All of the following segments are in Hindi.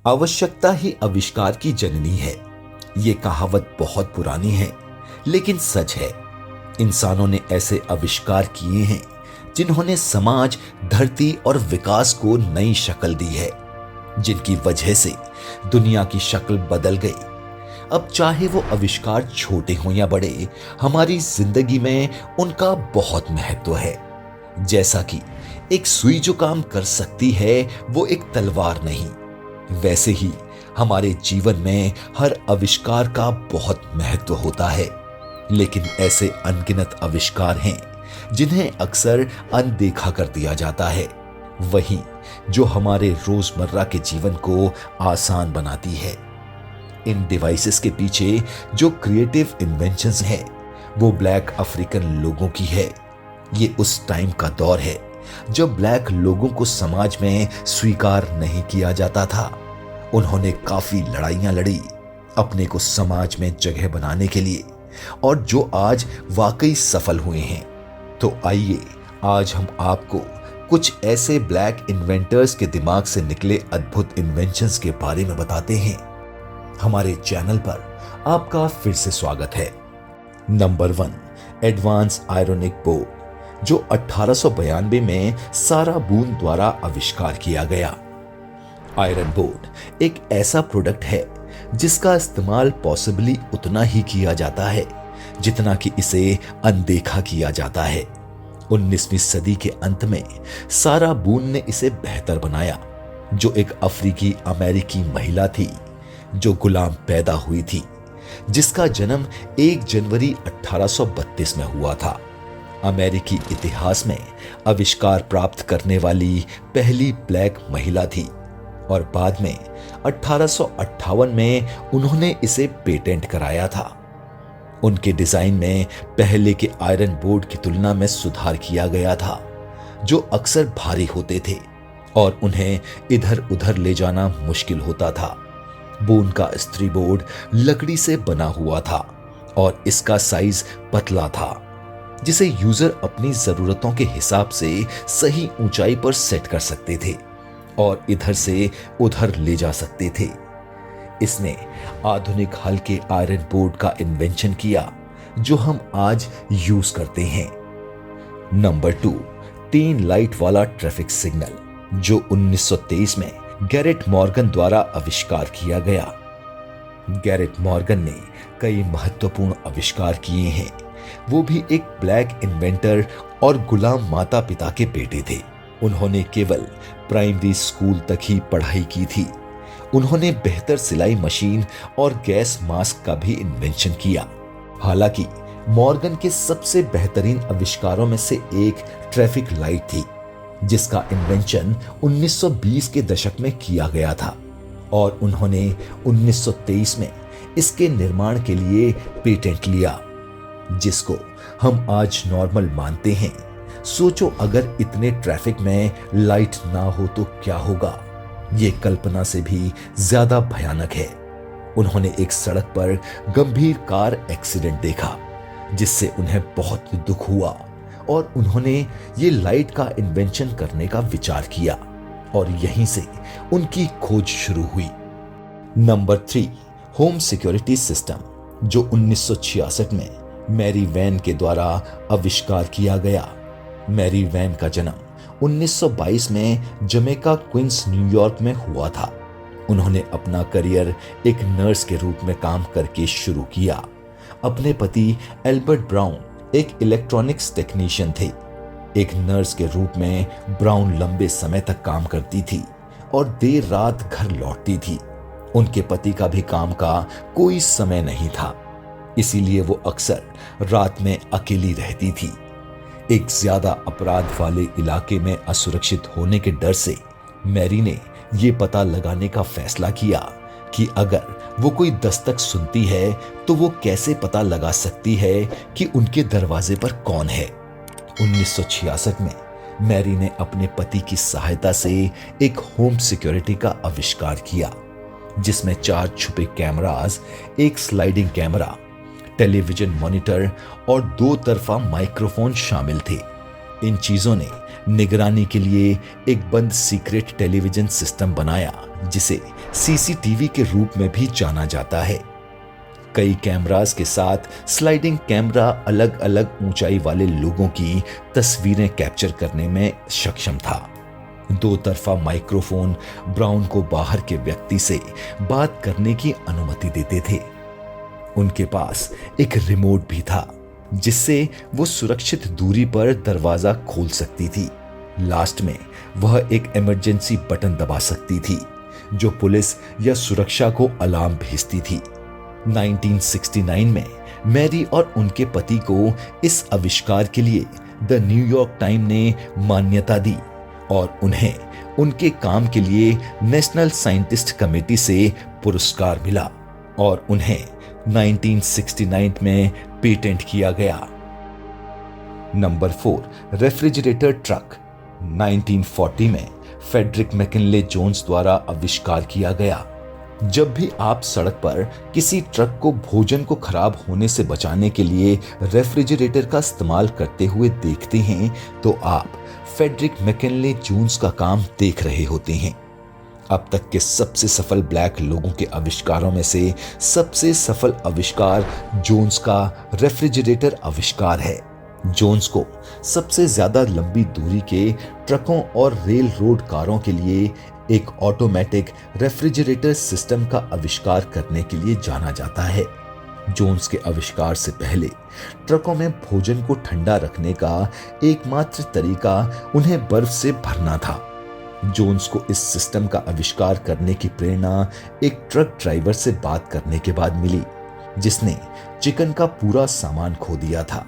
आवश्यकता ही आविष्कार की जननी है। ये कहावत बहुत पुरानी है, लेकिन सच है। इंसानों ने ऐसे आविष्कार किए हैं जिन्होंने समाज, धरती और विकास को नई शक्ल दी है, जिनकी वजह से दुनिया की शक्ल बदल गई। अब चाहे वो आविष्कार छोटे हों या बड़े, हमारी जिंदगी में उनका बहुत महत्व है। जैसा कि एक सुई जो काम कर सकती है वो एक तलवार नहीं, वैसे ही हमारे जीवन में हर आविष्कार का बहुत महत्व होता है। लेकिन ऐसे अनगिनत आविष्कार हैं जिन्हें अक्सर अनदेखा कर दिया जाता है, वही जो हमारे रोजमर्रा के जीवन को आसान बनाती है। इन डिवाइसेस के पीछे जो क्रिएटिव इन्वेंशंस हैं, वो ब्लैक अफ्रीकन लोगों की है। ये उस टाइम का दौर है जब ब्लैक लोगों को समाज में स्वीकार नहीं किया जाता था। उन्होंने काफी लड़ाइयां लड़ी अपने को समाज में जगह बनाने के लिए, और जो आज वाकई सफल हुए हैं। तो आइए आज हम आपको कुछ ऐसे ब्लैक इन्वेंटर्स के दिमाग से निकले अद्भुत इन्वेंशंस के बारे में बताते हैं। हमारे चैनल पर आपका फिर से स्वागत है। नंबर 1, एडवांस आयरोनिक बोर्ड, जो 1892 में सारा बून द्वारा आविष्कार किया गया। आयरन बोर्ड एक ऐसा प्रोडक्ट है जिसका इस्तेमाल पॉसिबली उतना ही किया जाता है जितना कि इसे अनदेखा किया जाता है। 19वीं सदी के अंत में सारा बून ने इसे बेहतर बनाया, जो एक अफ्रीकी अमेरिकी महिला थी जो गुलाम पैदा हुई थी, जिसका जन्म 1 जनवरी 1832 में हुआ था। अमेरिकी इतिहास में आविष्कार प्राप्त करने वाली पहली ब्लैक महिला थी, और बाद में 1858 में उन्होंने इसे पेटेंट कराया था। उनके डिजाइन में पहले के आयरन बोर्ड की तुलना में सुधार किया गया था, जो अक्सर भारी होते थे और उन्हें इधर उधर ले जाना मुश्किल होता था। बून का स्त्री बोर्ड लकड़ी से बना हुआ था और इसका साइज पतला था, जिसे यूजर अपनी जरूरतों के हिसाब से सही ऊंचाई पर सेट कर सकते थे और इधर से उधर ले जा सकते थे। इसने आधुनिक हल्के आयरन बोर्ड का इन्वेंशन किया जो हम आज यूज करते हैं। नंबर 2, 3 लाइट वाला ट्रैफिक सिग्नल, जो 1923 में गैरेट मॉर्गन द्वारा आविष्कार किया गया। गैरेट मॉर्गन ने कई महत्वपूर्ण आविष्कार किए हैं। वो भी एक ब्लैक इन्वेंटर और गुलाम माता पिता के बेटे थे। उन्होंने केवल प्राइमरी स्कूल तक ही पढ़ाई की थी। उन्होंने बेहतर सिलाई मशीन और गैस मास्क का भी इन्वेंशन किया। हालांकि मॉर्गन के सबसे बेहतरीन आविष्कारों में से एक ट्रैफिक लाइट थी, जिसका इन्वेंशन 1920 के दशक में किया गया था, और उन्होंने 1923 में इसके निर्माण के लिए पेटेंट लिया, जिसको हम आज नॉर्मल मानते हैं। सोचो अगर इतने ट्रैफिक में लाइट ना हो तो क्या होगा। ये कल्पना से भी ज्यादा भयानक है। उन्होंने एक सड़क पर गंभीर कार एक्सीडेंट देखा, जिससे उन्हें बहुत दुख हुआ, और उन्होंने ये लाइट का इन्वेंशन करने का विचार किया, और यहीं से उनकी खोज शुरू हुई। नंबर 3, होम सिक्योरिटी सिस्टम, जो 1966 में मैरी वैन के द्वारा आविष्कार किया गया। मैरी वैन का जन्म 1922 में जमैका क्वींस, न्यूयॉर्क में हुआ था। उन्होंने अपना करियर एक नर्स के रूप में काम करके शुरू किया। अपने पति एल्बर्ट ब्राउन एक इलेक्ट्रॉनिक्स टेक्नीशियन थे। एक नर्स के रूप में ब्राउन लंबे समय तक काम करती थी और देर रात घर लौटती थी। उनके पति का भी काम का कोई समय नहीं था, इसीलिए वो अक्सर रात में अकेली रहती थी। एक ज्यादा अपराध वाले इलाके में असुरक्षित होने के डर से मैरी ने यह पता लगाने का फैसला किया कि अगर वो कोई दस्तक सुनती है तो वो कैसे पता लगा सकती है कि उनके दरवाजे पर कौन है। 1966 में मैरी ने अपने पति की सहायता से एक होम सिक्योरिटी का आविष्कार किया, जिसमें 4 छुपे कैमरास, एक स्लाइडिंग कैमरा, टेलीविजन मॉनिटर और 2 तरफा माइक्रोफोन शामिल थे। इन चीजों ने निगरानी के लिए एक बंद सीक्रेट टेलीविजन सिस्टम बनाया, जिसे सीसीटीवी के रूप में भी जाना जाता है। कई कैमरास के साथ स्लाइडिंग कैमरा अलग अलग ऊंचाई वाले लोगों की तस्वीरें कैप्चर करने में सक्षम था। दो तरफा माइक्रोफोन ब्राउन को बाहर के व्यक्ति से बात करने की अनुमति देते थे। उनके पास एक रिमोट भी था जिससे वो सुरक्षित दूरी पर दरवाजा खोल सकती थी। लास्ट में वह एक इमरजेंसी बटन दबा सकती थी जो पुलिस या सुरक्षा को अलार्म भेजती थी। 1969 में मैरी और उनके पति को इस आविष्कार के लिए द न्यूयॉर्क टाइम ने मान्यता दी और उन्हें उनके काम के लिए नेशनल साइंटिस्ट कमेटी से पुरस्कार मिला और उन्हें 1969 में पेटेंट किया गया। नंबर 4, रेफ्रिजरेटर ट्रक 1940 में फ्रेडरिक मैकिनले जोन्स द्वारा आविष्कार किया गया। जब भी आप सड़क पर किसी ट्रक को भोजन को खराब होने से बचाने के लिए रेफ्रिजरेटर का इस्तेमाल करते हुए देखते हैं तो आप फ्रेडरिक मैकिनले जोन्स का काम देख रहे होते हैं। अब तक के सबसे सफल ब्लैक लोगों के आविष्कारों में से सबसे सफल आविष्कार जोन्स का रेफ्रिजरेटर आविष्कार है। जोन्स को सबसे ज्यादा लंबी दूरी के ट्रकों और रेल रोड कारों के लिए एक ऑटोमेटिक रेफ्रिजरेटर सिस्टम का आविष्कार करने के लिए जाना जाता है। जोन्स के आविष्कार से पहले ट्रकों में भोजन को ठंडा रखने का एकमात्र तरीका उन्हें बर्फ से भरना था। जोन्स को इस सिस्टम का आविष्कार करने की प्रेरणा एक ट्रक ड्राइवर से बात करने के बाद मिली जिसने चिकन का पूरा सामान खो दिया था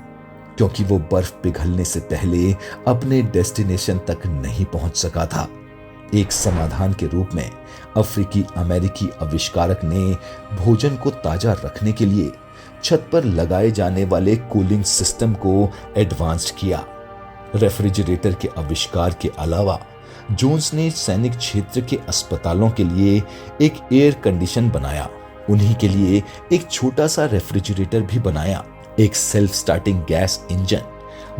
क्योंकि वो बर्फ पिघलने से पहले अपने डेस्टिनेशन तक नहीं पहुंच सका था। एक समाधान के रूप में अफ्रीकी अमेरिकी आविष्कारक ने भोजन को ताजा रखने के लिए छत पर लगाए जाने वाले कूलिंग सिस्टम को एडवांस्ड किया। रेफ्रिजरेटर के आविष्कार के अलावा जोन्स ने सैनिक क्षेत्र के अस्पतालों के लिए एक एयर कंडीशन बनाया। उन्हीं के लिए एक छोटा सा रेफ्रिजरेटर भी बनाया, एक self starting gas engine,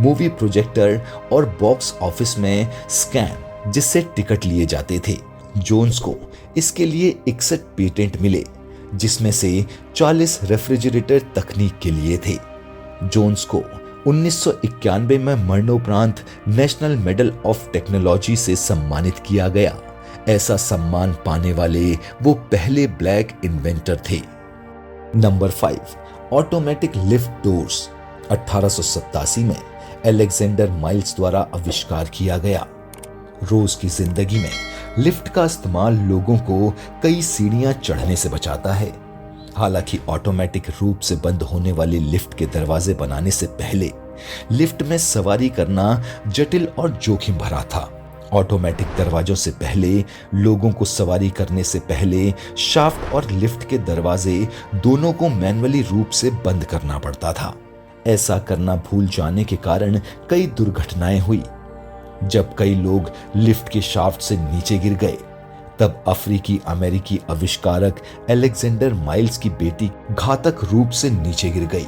movie projector और बॉक्स ऑफिस में स्कैन जिससे टिकट लिए जाते थे। जोन्स को इसके लिए 61 पेटेंट मिले जिसमें से 40 रेफ्रिजरेटर तकनीक के लिए थे। जोन्स को 1991 में मरणोपरांत नेशनल मेडल ऑफ टेक्नोलॉजी से सम्मानित किया गया। ऐसा सम्मान पाने वाले वो पहले ब्लैक इन्वेंटर थे। नंबर 5, ऑटोमेटिक लिफ्ट डोर्स 1887 में अलेक्जेंडर माइल्स द्वारा आविष्कार किया गया। रोज की जिंदगी में लिफ्ट का इस्तेमाल लोगों को कई सीढ़ियां चढ़ने से बचाता है। हालांकि ऑटोमेटिक रूप से बंद होने वाले लिफ्ट के दरवाजे बनाने से पहले लिफ्ट में सवारी करना जटिल और जोखिम भरा था। ऑटोमेटिक दरवाजों से पहले लोगों को सवारी करने से पहले शाफ्ट और लिफ्ट के दरवाजे दोनों को मैन्युअली रूप से बंद करना पड़ता था। ऐसा करना भूल जाने के कारण कई दुर्घटनाएं हुई। जब कई लोग लिफ्ट के शाफ्ट से नीचे गिर गए तब अफ्रीकी अमेरिकी आविष्कारक अलेक्जेंडर माइल्स की बेटी घातक रूप से नीचे गिर गई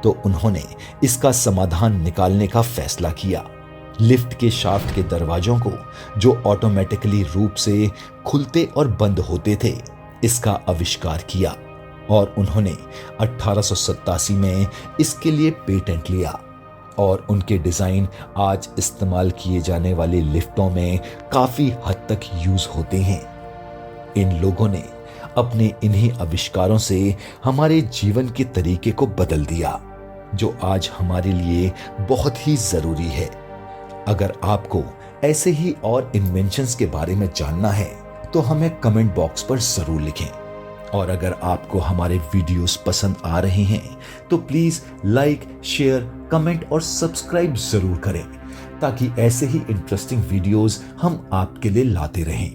तो उन्होंने इसका समाधान निकालने का फैसला किया। लिफ्ट के शाफ्ट के दरवाजों को जो ऑटोमेटिकली रूप से खुलते और बंद होते थे इसका आविष्कार किया और उन्होंने 1887 में इसके लिए पेटेंट लिया और उनके डिजाइन आज इस्तेमाल किए जाने वाले लिफ्टों में काफी हद तक यूज होते हैं। इन लोगों ने अपने इन्हीं आविष्कारों से हमारे जीवन के तरीके को बदल दिया जो आज हमारे लिए बहुत ही जरूरी है। अगर आपको ऐसे ही और इन्वेंशंस के बारे में जानना है तो हमें कमेंट बॉक्स पर जरूर लिखें और अगर आपको हमारे वीडियोस पसंद आ रहे हैं तो प्लीज लाइक, शेयर, कमेंट और सब्सक्राइब जरूर करें ताकि ऐसे ही इंटरेस्टिंग वीडियोस हम आपके लिए लाते रहें।